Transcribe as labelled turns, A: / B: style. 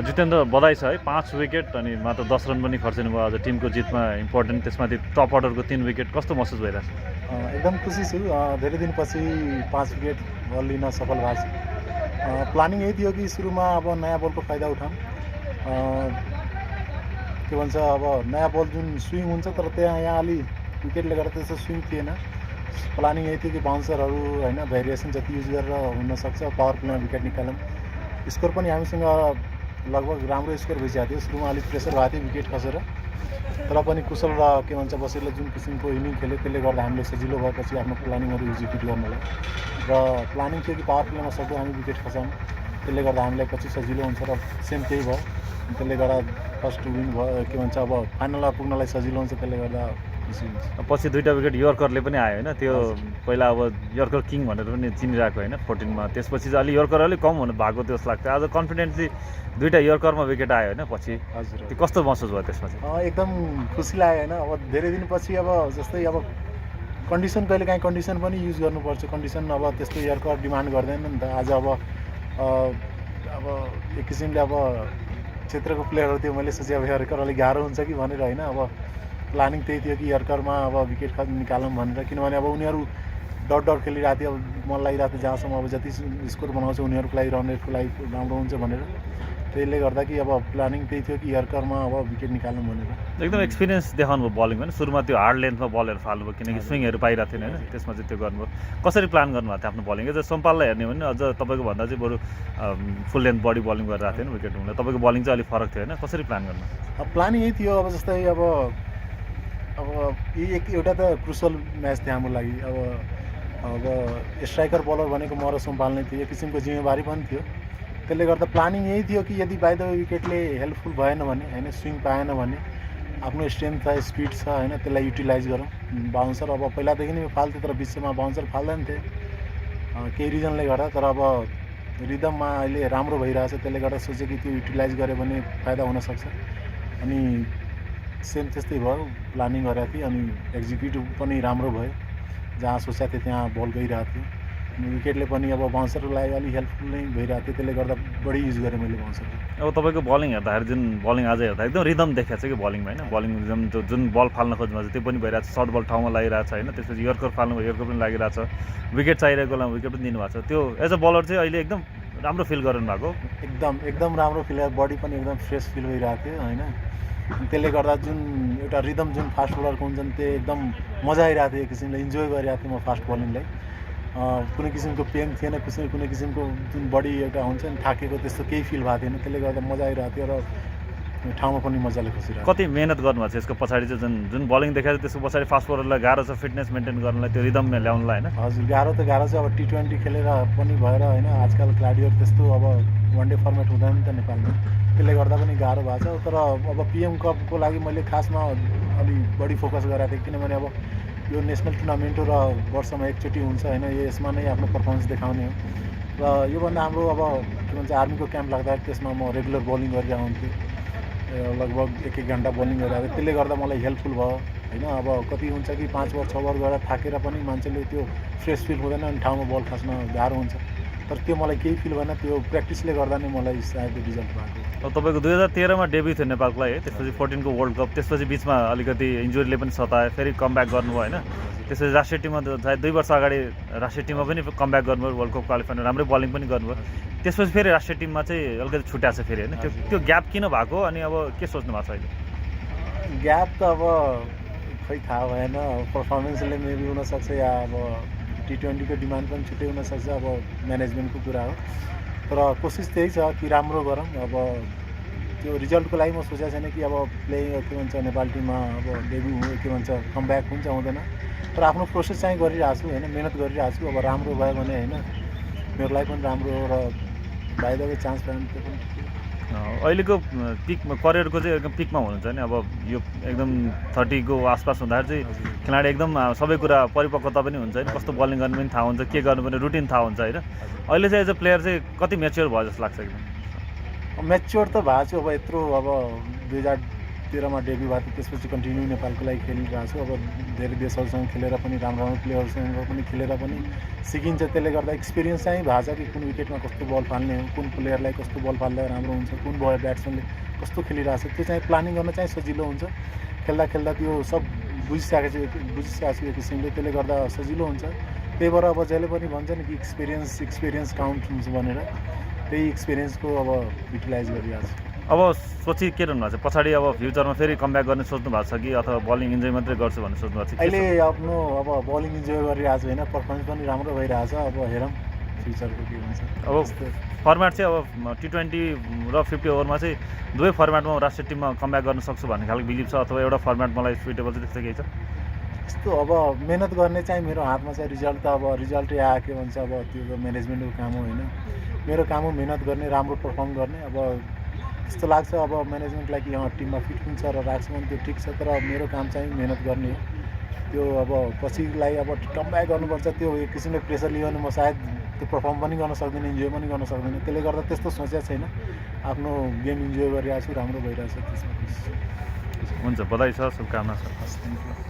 A: जितेन्द्र बधाई छ है 5 विकेट अनि मात्र 10 रन पनि खर्चिनु भयो। आज टिमको जितमा इम्पोर्टेन्ट, त्यसमाथि टप अर्डरको 3 विकेट कस्तो महसुस भइरहेछ?
B: एकदम खुसी छु। धेरै दिनपछि 5 विकेट बल लिन सफल भएको छु। प्लानिङ यही थियो कि सुरुमा अब नयाँ बलको फाइदा उठाऊँ। के भन्छ, अब नयाँ बल जुन स्विङ हुन्छ तर त्यहाँ यहाँ अलि विकेटले गर्दा त्यस्तो स्विङ थिएन। प्लानिङ यही थियो कि बााउन्सरहरू होइन भेरिएसन जति युज गरेर हुनसक्छ पावर प्लेमा विकेट निकालौँ। स्कोर पनि हामीसँग लगभग राम्रो स्कोर भइसकेको थियो। सुरुमा अलिक प्रेसर भएको थियो विकेट खसेर, तर पनि कुशल र के भन्छ बसैले जुन किसिमको इनिङ खेल्यो त्यसले गर्दा हामीले सजिलो भएपछि आफ्नो प्लानिङहरू एक्जिक्युट गर्नलाई। र प्लानिङ थियो कि पावर प्लेमा सक्दो हामी विकेट खसाउँ, त्यसले गर्दा हामीलाई पछि सजिलो हुन्छ र सेम त्यही भयो। त्यसले गर्दा फर्स्ट विन भयो। के भन्छ, अब फाइनलमा पुग्नलाई सजिलो हुन्छ, त्यसले गर्दा खुसी हुन्छ।
A: पछि 2टा विकेट यर्करले पनि आयो होइन, त्यो पहिला अब यर्कर किङ भनेर पनि चिनिरहेको होइन 14मा। त्यसपछि चाहिँ अलि यर्कर अलिक कम हुनु भएको थियो जस्तो लाग्छ। आज कन्फिडेन्टली 2टा यर्करमा विकेट आयो होइन पछि।
B: हजुर,
A: त्यो कस्तो महसुस भयो त्यसमा चाहिँ?
B: एकदम खुसी लाग्यो होइन। अब धेरै दिनपछि अब जस्तै अब कन्डिसन कहिलेकाहीँ कन्डिसन पनि युज गर्नुपर्छ। कन्डिसन अब त्यस्तो यर्कर डिमान्ड गर्दैन नि त। आज अब एक किसिमले अब क्षेत्रको प्लेयरहरू थियो, मैले सोचेँ अब यर्कर अलिक गाह्रो हुन्छ कि भनेर होइन। अब प्लानिङ त्यही थियो कि यर्करमा अब विकेट निकालौँ भनेर, किनभने अब उनीहरू डट खेलिरहेको थियो। अब मन लागिरहेको थियो जहाँसम्म अब जति स्कोर बनाउँछ उनीहरूको लागि रन रेटको लागि राम्रो हुन्छ भनेर। त्यसले गर्दा कि अब प्लानिङ त्यही थियो कि यर्करमा अब विकेट निकाल्नु भनेर।
A: एकदम एक्सपिरियन्स देखाउनु भयो बलिङ होइन। सुरुमा त्यो हार्ड लेन्थमा बलहरू फाल्नुभयो किनकि स्विङहरू पाइरहेको थिएन होइन। त्यसमा चाहिँ त्यो गर्नुभयो। कसरी प्लान गर्नुभएको थियो आफ्नो बलिङ? अझ सोमपाललाई हेर्ने भने अझ तपाईँको भन्दा चाहिँ बरु फुल लेन्थ बडी बलिङ गरिरहेको थियो विकेट हुँदा। तपाईँको बलिङ चाहिँ अलिक फरक थियो होइन। कसरी प्लान गर्नु?
B: प्लानिङ यही थियो। अब जस्तै अब एउटा त क्रुसल म्याच थियो हाम्रो लागि। अब स्ट्राइकर बलर भनेको म र सोमपाल नै थियो। एक किसिमको जिम्मेवारी पनि थियो। त्यसले गर्दा प्लानिङ यही थियो कि यदि बाइ द वे विकेटले हेल्पफुल भएन भने होइन, स्विङ पाएन भने आफ्नो स्ट्रेन्थ छ, स्पिड छ होइन, त्यसलाई युटिलाइज गरौँ। बााउन्सर अब पहिलादेखि नै फाल्थ्यो तर बिचमा बााउन्सर फाल्दैन थिए केही रिजनले गर्दा। तर अब रिदममा अहिले राम्रो भइरहेछ, त्यसले गर्दा सोचेँ कि त्यो युटिलाइज गऱ्यो भने फाइदा हुनसक्छ। अनि सेम त्यस्तै भयो। प्लानिङ गरेको थिएँ अनि एक्जिक्युट पनि राम्रो भयो। जहाँ सोचेको थिएँ त्यहाँ बल गइरहेको थियो। अनि विकेटले पनि अब बााउन्सरको लागि अलिक हेल्पफुल नै भइरहेको थियो, त्यसले गर्दा बढी युज गरेँ मैले बााउन्सर।
A: अब तपाईँको बलिङ हेर्दाखेरि जुन बलिङ आज हेर्दा एकदम रिदम देखाएको छ कि बलिङमा होइन। बलिङ एकदम जुन बल फाल्न खोज्नु छ त्यो पनि भइरहेको छ। सर्ट बल ठाउँमा लागिरहेको छ होइन। त्यसपछि यर्कर फाल्नु भयो, यर्कर पनि लागिरहेको छ। विकेट चाहिरहेको बेलामा विकेट पनि दिनुभएको छ। त्यो एज अ बलर चाहिँ अहिले एकदम राम्रो फिल गर्नु भएको?
B: एकदम राम्रो फिल, बडी पनि एकदम फ्रेस फिल भइरहेको थियो होइन। त्यसले गर्दा जुन एउटा रिदम जुन फास्ट बलरको हुन्छ नि त्यो एकदम मजा आइरहेको थियो। एक किसिमले इन्जोय गरिरहेको थिएँ म फास्ट बलिङलाई। कुनै किसिमको पेन थिएन, कुनै किसिमको जुन बडी एउटा हुन्छ नि थाकेको त्यस्तो केही फिल भएको थिएन। त्यसले गर्दा मजा आइरहेको थियो र ठाउँमा पनि मजाले खसिरहेको।
A: कति मेहनत गर्नुभएको छ यसको पछाडि चाहिँ? जुन बलिङ देखाएको त्यसको पछाडि फास्ट बलरलाई गाह्रो छ फिटनेस मेन्टेन गर्नलाई, त्यो रिदममा ल्याउनलाई होइन।
B: हजुर, गाह्रो त गाह्रो छ। अब T20 खेलेर पनि भएर होइन, आजकल क्लाडियर त्यस्तो अब वान डे फर्मेट हुँदैन नि त नेपालमा, त्यसले गर्दा पनि गाह्रो भएको छ। तर अब PM कपको लागि मैले खासमा अलि बढी फोकस गरेको थिएँ, किनभने अब यो नेसनल टुर्नामेन्ट हो र वर्षमा एकचोटि हुन्छ होइन। यसमा नै आफ्नो पर्फर्मेन्स देखाउने हो। र योभन्दा हाम्रो अब के भन्छ आर्मीको क्याम्प लाग्दाखेरि त्यसमा म रेगुलर बलिङ गरिरहेको हुन्थेँ। लगभग 1-1 घन्टा बलिङ गरिरहेको थिएँ। त्यसले गर्दा मलाई हेल्पफुल भयो होइन। अब कति हुन्छ कि 5 ओभर 6 ओभर गरेर थाकेर पनि मान्छेले त्यो फ्रेस फिल हुँदैन अनि ठाउँमा बल खस्न गाह्रो हुन्छ। तर त्यो मलाई केही फिल भएन। त्यो प्र्याक्टिसले गर्दा नै मलाई सायद रिजल्ट भएको।
A: अब तपाईँको 2013मा डेब्यू थियो नेपालको लागि है। त्यसपछि 14 को वर्ल्ड कप, त्यसपछि बिचमा अलिकति इन्जुरीले पनि सतायो, फेरि कमब्याक गर्नुभयो होइन। त्यसपछि राष्ट्रिय टिममा सायद 2 वर्ष अगाडि राष्ट्रिय टिममा पनि कमब्याक गर्नुभयो, वर्ल्ड कप क्वालिफायर राम्रै बलिङ पनि गर्नुभयो। त्यसपछि फेरि राष्ट्रिय टिममा चाहिँ अलिकति छुट्याएको छ फेरि होइन। त्यो ग्याप किन भएको अनि अब के सोच्नु भएको छ अहिले?
B: ग्याप त अब खै थाहा भएन। पर्फर्मेन्सले मेबी हुनसक्छ या अब T20 को डिमान्ड पनि छुट्टै हुनसक्छ। अब म्यानेजमेन्टको कुरा हो। तर कोसिस त्यही छ कि राम्रो गरौँ। अब त्यो रिजल्टको लागि म सोचेको छैन कि अब प्लेइङ के भन्छ नेपाल टिममा अब डेब्यू के भन्छ कमब्याक हुन्छ हुँदैन। तर आफ्नो प्रोसेस चाहिँ गरिरहेको छु होइन, मिहिनेत गरिरहेको छु। अब राम्रो भयो भने होइन मेरो लागि पनि राम्रो हो र बाइ द वे चान्स पायो भने त्यो पनि
A: अहिलेको पिकमा करियरको चाहिँ एकदम पिकमा हुनुहुन्छ नि। अब यो एकदम 30 को आसपास हुँदाखेरि चाहिँ खेलाडी एकदम सबै कुरा परिपक्वता पनि हुन्छ होइन। कस्तो बलिङ गर्नु पनि थाहा हुन्छ, के गर्नुपर्ने रुटिन थाहा हुन्छ होइन। अहिले चाहिँ एज अ प्लेयर चाहिँ कति म्याच्योर भयो जस्तो लाग्छ? एकदम
B: म्याच्योर त भएको छु। अब यत्रो अब 2013मा डेब्यू भएको थियो, त्यसपछि कन्टिन्यू नेपालको लागि खेलिरहेको छु। अब धेरै देशहरूसँग खेलेर पनि राम्रो राम्रो प्लेयरसँग पनि खेलेर पनि सिकिन्छ। त्यसले गर्दा एक्सपिरियन्स चाहिँ भएको छ कि कुन विकेटमा कस्तो बल फाल्ने हो, कुन प्लेयरलाई कस्तो बल फाल्दा राम्रो हुन्छ, कुन ब्याट्सम्यानले कस्तो खेलिरहेको छ, त्यो चाहिँ प्लानिङ गर्न चाहिँ सजिलो हुन्छ। खेल्दा खेल्दा त्यो सब बुझिसकेको छु एक किसिमले, त्यसले गर्दा सजिलो हुन्छ। त्यही भएर अब जहिले पनि भन्छ नि कि एक्सपिरियन्स काउन्ट हुन्छ भनेर, त्यही एक्सपिरियन्सको अब युटिलाइज गरिरहेको छु।
A: अब सोची के रहनु भएको छ पछाडि, अब फ्युचरमा फेरि कमब्याक गर्ने सोच्नु भएको छ कि अथवा बलिङ इन्जोय मात्रै गर्छु भन्ने सोच्नु भएको छ?
B: अहिले आफ्नो अब बलिङ इन्जोय गरिरहेको छु होइन, पर्फर्मेन्स पनि राम्रो भइरहेछ। अब हेरौँ फ्युचरको के हुन्छ।
A: अब फर्मेट चाहिँ अब T20 र 50 ओभरमा चाहिँ दुवै फर्मेटमा राष्ट्रिय टिममा कमब्याक गर्न सक्छु भन्ने खालको बिलिभ छ, अथवा एउटा फर्मेट मलाई सुइटेबल चाहिँ त्यस्तो केही छ?
B: यस्तो अब मेहनत गर्ने चाहिँ मेरो हातमा चाहिँ रिजल्ट त अब रिजल्टै आयो के भन्छ, अब त्यो म्यानेजमेन्टको काम हो होइन। मेरो काम हो मेहनत गर्ने, राम्रो पर्फर्म गर्ने। अब त्यस्तो लाग्छ अब म्यानेजमेन्टलाई कि टिममा फिट हुन्छ र राख्छ भने त्यो ठिक छ, तर मेरो काम चाहिँ मेहनत गर्ने हो। त्यो अब पछिलाई अब कमब्याक गर्नुपर्छ, त्यो एक किसिमले प्रेसर लियो भने म सायद त्यो पर्फर्म पनि गर्न सक्दिनँ, इन्जोय पनि गर्न सक्दिनँ। त्यसले गर्दा त्यस्तो सोचेको छैन, आफ्नो गेम इन्जोय गरिरहेको छु, राम्रो भइरहेछ त्यसमा।
A: हुन्छ, बधाई छ, शुभकामना छ।
B: Thank you.